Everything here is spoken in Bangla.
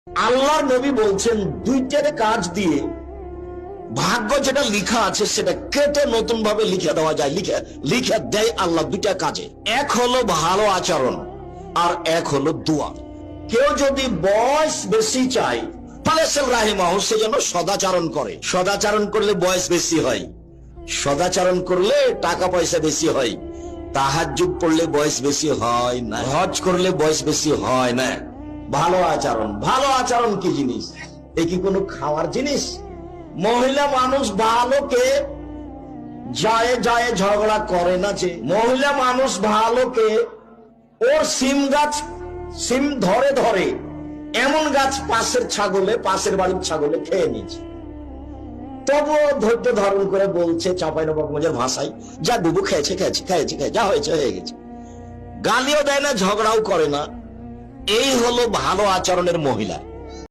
আল্লাহর নবী বলছেন দুইটার কাজ দিয়ে ভাগ্য যেটা লিখা আছে সেটা কেটে নতুন ভাবে লিখে দেওয়া যায়, লিখে দেয় আল্লাহ দুইটা কাজে। এক হলো ভালো আচরণ আর এক হলো দোয়া। কেউ যদি বয়স বেশি চায় তাহলে সে যেন সদাচরণ করে। সদাচরণ করলে বয়স বেশি হয়, সদাচরণ করলে টাকা পয়সা বেশি হয়, তাহাজ্জুদ পড়লে বয়স বেশি হয় না, হজ করলে বয়স বেশি হয় না। ভালো আচরণ, ভালো আচরণ কি জিনিস? এ কি কোনো খাওয়ার জিনিস? মহিলা মানুষ ভালোকে যায় যায় ঝগড়া করে না, যে মহিলা মানুষ ভালোকে ওর সিম গাছ সিম ধরে ধরে এমন গাছ পাশের বাড়ির ছাগলে খেয়ে নিয়েছে, তবুও ধৈর্য ধারণ করে বলছে চাঁপাইনবাবগঞ্জের ভাষায়, যা বুবু খেয়েছে খেয়েছে খেয়েছে খেয়ে যা হয়েছে হয়ে গেছে। গালিও দেয় না, ঝগড়াও করে না। এই হলো ভালো আচরণের মহিলা।